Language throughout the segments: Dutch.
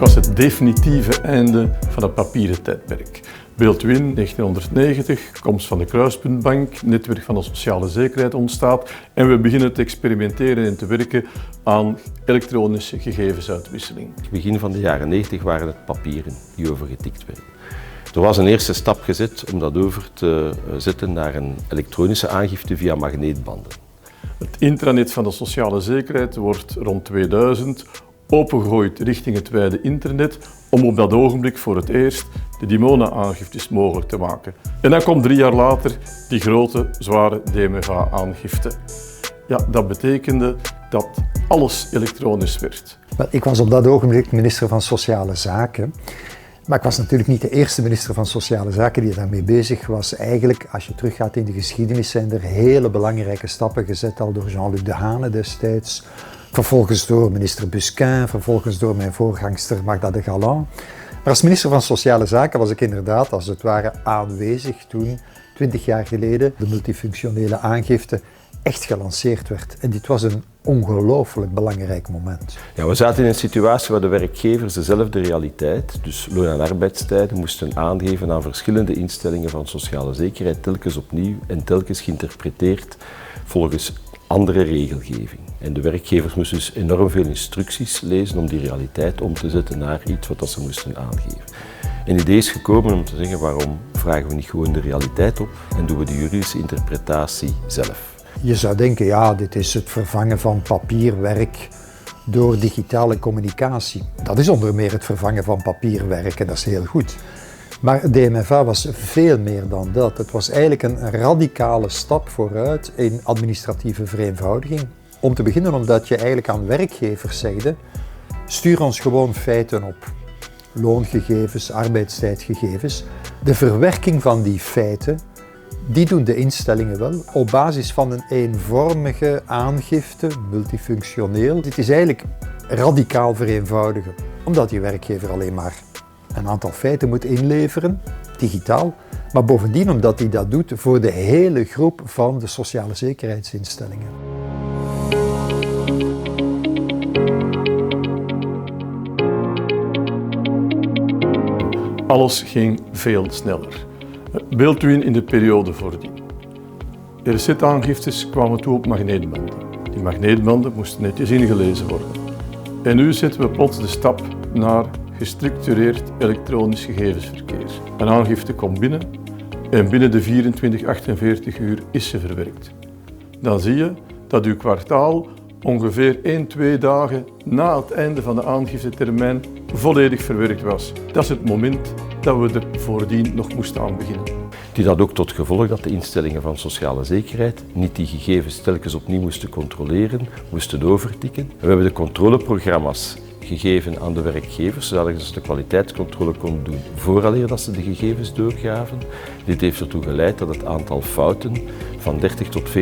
was het definitieve einde van het papieren tijdperk. Beeldwin 1990, komst van de Kruispuntbank, netwerk van de sociale zekerheid ontstaat en we beginnen te experimenteren en te werken aan elektronische gegevensuitwisseling. Begin van de jaren 90 waren het papieren die overgetikt werden. Er was een eerste stap gezet om dat over te zetten naar een elektronische aangifte via magneetbanden. Het intranet van de sociale zekerheid wordt rond 2000 opengegooid richting het wijde internet om op dat ogenblik voor het eerst de Dimona-aangiftes mogelijk te maken. En dan komt 3 jaar later die grote, zware DMFA-aangifte. Ja, dat betekende dat alles elektronisch werd. Ik was op dat ogenblik minister van Sociale Zaken. Maar ik was natuurlijk niet de eerste minister van Sociale Zaken die daarmee bezig was. Eigenlijk, als je teruggaat in de geschiedenis, zijn er hele belangrijke stappen gezet al door Jean-Luc Dehaene destijds. Vervolgens door minister Busquin, vervolgens door mijn voorgangster Magda de Galan. Maar als minister van Sociale Zaken was ik inderdaad, als het ware, aanwezig toen, 20 jaar geleden, de multifunctionele aangifte echt gelanceerd werd. En dit was een ongelooflijk belangrijk moment. Ja, we zaten in een situatie waar de werkgevers dezelfde realiteit, dus loon- en arbeidstijden, moesten aangeven aan verschillende instellingen van sociale zekerheid, telkens opnieuw en telkens geïnterpreteerd volgens andere regelgeving. En de werkgevers moesten dus enorm veel instructies lezen om die realiteit om te zetten naar iets wat ze moesten aangeven. En het idee is gekomen om te zeggen, waarom vragen we niet gewoon de realiteit op en doen we de juridische interpretatie zelf? Je zou denken, ja, dit is het vervangen van papierwerk door digitale communicatie. Dat is onder meer het vervangen van papierwerk en dat is heel goed. Maar DMFA was veel meer dan dat. Het was eigenlijk een radicale stap vooruit in administratieve vereenvoudiging. Om te beginnen omdat je eigenlijk aan werkgevers zegde, stuur ons gewoon feiten op. Loongegevens, arbeidstijdgegevens. De verwerking van die feiten, die doen de instellingen wel op basis van een eenvormige aangifte, multifunctioneel. Dit is eigenlijk radicaal vereenvoudigen, omdat die werkgever alleen maar een aantal feiten moet inleveren, digitaal, maar bovendien omdat hij dat doet voor de hele groep van de sociale zekerheidsinstellingen. Alles ging veel sneller. Beeldwin in de periode voordien. De RZ-aangiftes kwamen toe op magneetbanden. Die magneetbanden moesten netjes ingelezen worden. En nu zetten we plots de stap naar gestructureerd elektronisch gegevensverkeer. Een aangifte komt binnen en binnen de 24-48 uur is ze verwerkt. Dan zie je dat uw kwartaal ongeveer 1-2 dagen na het einde van de aangiftetermijn volledig verwerkt was. Dat is het moment dat we er voordien nog moesten aan beginnen. Die had ook tot gevolg dat de instellingen van sociale zekerheid niet die gegevens telkens opnieuw moesten controleren, moesten overtikken. We hebben de controleprogramma's gegeven aan de werkgevers, zodat ze de kwaliteitscontrole konden doen vooraleer dat ze de gegevens doorgaven. Dit heeft ertoe geleid dat het aantal fouten van 30 tot 40%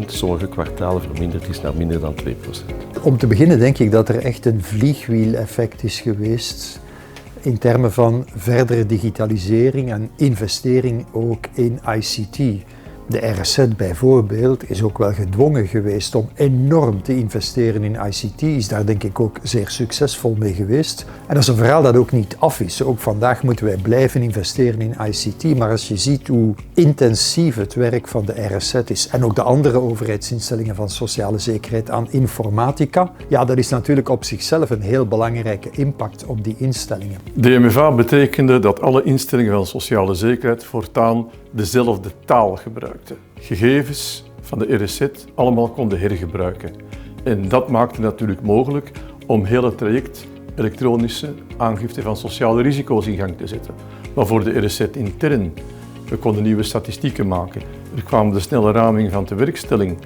sommige kwartalen verminderd is naar minder dan 2%. Om te beginnen denk ik dat er echt een vliegwiel-effect is geweest in termen van verdere digitalisering en investering ook in ICT. De RZ bijvoorbeeld is ook wel gedwongen geweest om enorm te investeren in ICT, is daar denk ik ook zeer succesvol mee geweest. En dat is een verhaal dat ook niet af is. Ook vandaag moeten wij blijven investeren in ICT, maar als je ziet hoe intensief het werk van de RZ is en ook de andere overheidsinstellingen van sociale zekerheid aan informatica, ja, dat is natuurlijk op zichzelf een heel belangrijke impact op die instellingen. DMFA betekende dat alle instellingen van sociale zekerheid voortaan dezelfde taal gebruikten. Gegevens van de RZ allemaal konden hergebruiken. En dat maakte natuurlijk mogelijk om heel het traject elektronische aangifte van sociale risico's in gang te zetten. Maar voor de RZ intern, we konden nieuwe statistieken maken. Er kwam de snelle raming van tewerkstelling.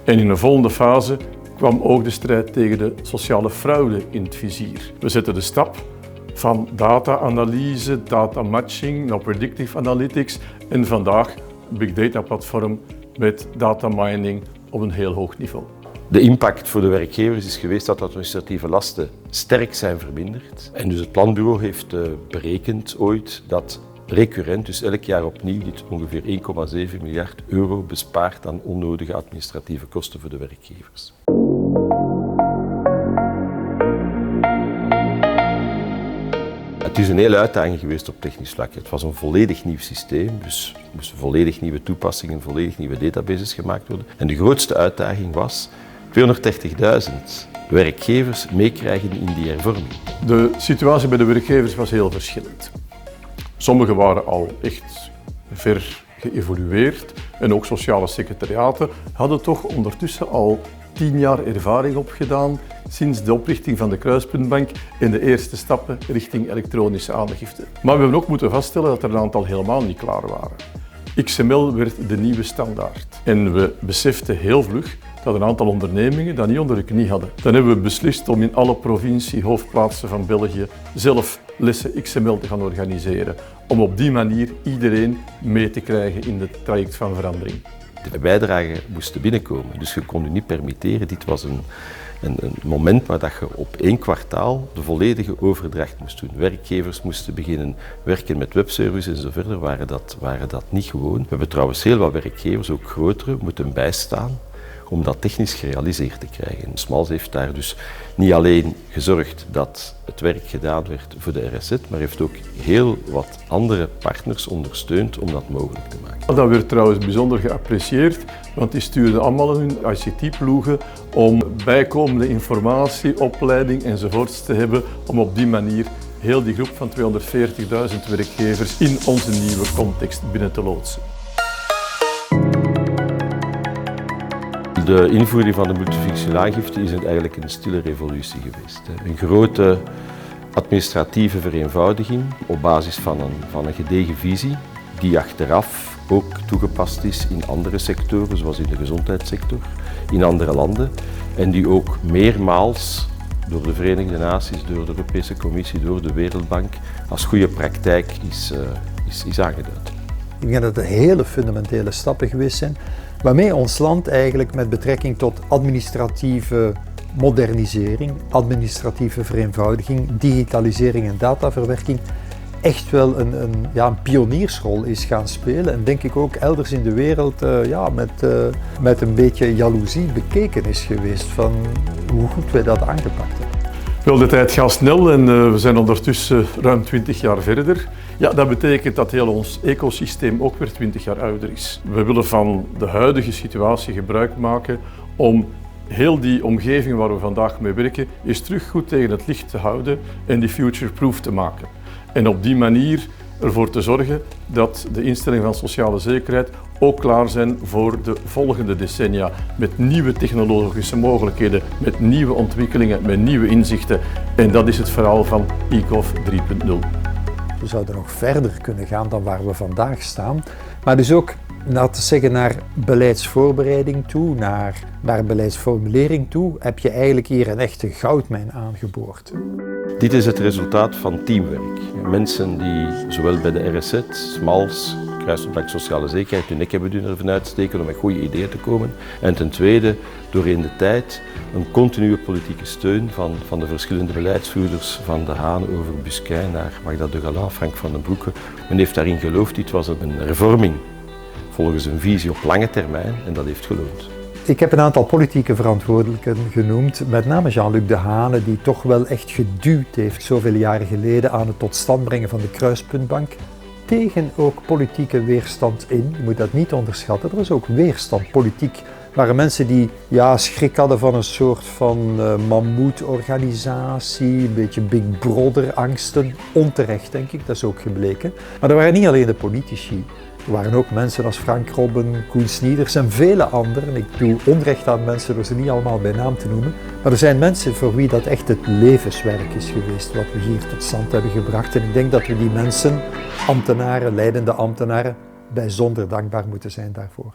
En in een volgende fase kwam ook de strijd tegen de sociale fraude in het vizier. We zetten de stap van data-analyse, data-matching naar predictive analytics en vandaag een big data platform met data mining op een heel hoog niveau. De impact voor de werkgevers is geweest dat de administratieve lasten sterk zijn verminderd. En dus het planbureau heeft berekend ooit dat recurrent, dus elk jaar opnieuw, dit ongeveer 1,7 miljard euro bespaart aan onnodige administratieve kosten voor de werkgevers. Het is een hele uitdaging geweest op technisch vlak. Het was een volledig nieuw systeem, dus er moesten volledig nieuwe toepassingen, volledig nieuwe databases gemaakt worden. En de grootste uitdaging was 230.000 werkgevers meekrijgen in die hervorming. De situatie bij de werkgevers was heel verschillend. Sommigen waren al echt ver geëvolueerd en ook sociale secretariaten hadden toch ondertussen al 10 jaar ervaring opgedaan sinds de oprichting van de Kruispuntbank en de eerste stappen richting elektronische aangifte. Maar we hebben ook moeten vaststellen dat er een aantal helemaal niet klaar waren. XML werd de nieuwe standaard en we beseften heel vlug dat een aantal ondernemingen dat niet onder de knie hadden. Dan hebben we beslist om in alle provincie-hoofdplaatsen van België zelf lessen XML te gaan organiseren, om op die manier iedereen mee te krijgen in het traject van verandering. De bijdragen moesten binnenkomen, dus je kon je niet permitteren. Dit was een moment waar dat je op 1 kwartaal de volledige overdracht moest doen. Werkgevers moesten beginnen werken met webservices en zo verder, waren dat niet gewoon. We hebben trouwens heel wat werkgevers, ook grotere, moeten bijstaan om dat technisch gerealiseerd te krijgen. Smalls heeft daar dus niet alleen gezorgd dat het werk gedaan werd voor de RSZ, maar heeft ook heel wat andere partners ondersteund om dat mogelijk te maken. Dat werd trouwens bijzonder geapprecieerd, want die stuurden allemaal hun ICT-ploegen om bijkomende informatie, opleiding enzovoorts te hebben, om op die manier heel die groep van 240.000 werkgevers in onze nieuwe context binnen te loodsen. De invoering van de multifunctionele aangifte is eigenlijk een stille revolutie geweest. Een grote administratieve vereenvoudiging op basis van een gedegen visie die achteraf ook toegepast is in andere sectoren, zoals in de gezondheidssector, in andere landen en die ook meermaals door de Verenigde Naties, door de Europese Commissie, door de Wereldbank als goede praktijk is aangeduid. Ik denk dat het hele fundamentele stappen geweest zijn, waarmee ons land eigenlijk met betrekking tot administratieve modernisering, administratieve vereenvoudiging, digitalisering en dataverwerking echt wel een pioniersrol is gaan spelen en denk ik ook elders in de wereld met een beetje jaloezie bekeken is geweest van hoe goed wij dat aangepakt hebben. Wel, de tijd gaat snel en we zijn ondertussen ruim 20 jaar verder. Ja, dat betekent dat heel ons ecosysteem ook weer 20 jaar ouder is. We willen van de huidige situatie gebruik maken om heel die omgeving waar we vandaag mee werken eens terug goed tegen het licht te houden en die future-proof te maken. En op die manier ervoor te zorgen dat de instellingen van sociale zekerheid ook klaar zijn voor de volgende decennia met nieuwe technologische mogelijkheden, met nieuwe ontwikkelingen, met nieuwe inzichten. En dat is het verhaal van eGov 3.0. We zouden nog verder kunnen gaan dan waar we vandaag staan, maar dus ook naar beleidsvoorbereiding toe, naar beleidsformulering toe, heb je eigenlijk hier een echte goudmijn aangeboord. Dit is het resultaat van teamwerk. Mensen die zowel bij de RSZ, Smalls, Kruispuntbank Sociale Zekerheid hun nek hebben ervan uitsteken om met goede ideeën te komen. En ten tweede, door in de tijd een continue politieke steun van de verschillende beleidsvoerders, van De Haan over Busquin naar Magda de Galan, Frank van den Broeke. Men heeft daarin geloofd, dit was een hervorming volgens een visie op lange termijn en dat heeft geloond. Ik heb een aantal politieke verantwoordelijken genoemd, met name Jean-Luc De Hane, die toch wel echt geduwd heeft zoveel jaren geleden aan het tot stand brengen van de Kruispuntbank. Tegen ook politieke weerstand in, je moet dat niet onderschatten, er was ook weerstand politiek. Er waren mensen die schrik hadden van een soort van mammoetorganisatie, een beetje Big Brother angsten, onterecht denk ik, dat is ook gebleken. Maar er waren niet alleen de politici. Er waren ook mensen als Frank Robben, Koen Snieders en vele anderen. Ik doe onrecht aan mensen door ze niet allemaal bij naam te noemen. Maar er zijn mensen voor wie dat echt het levenswerk is geweest wat we hier tot stand hebben gebracht. En ik denk dat we die mensen, ambtenaren, leidende ambtenaren, bijzonder dankbaar moeten zijn daarvoor.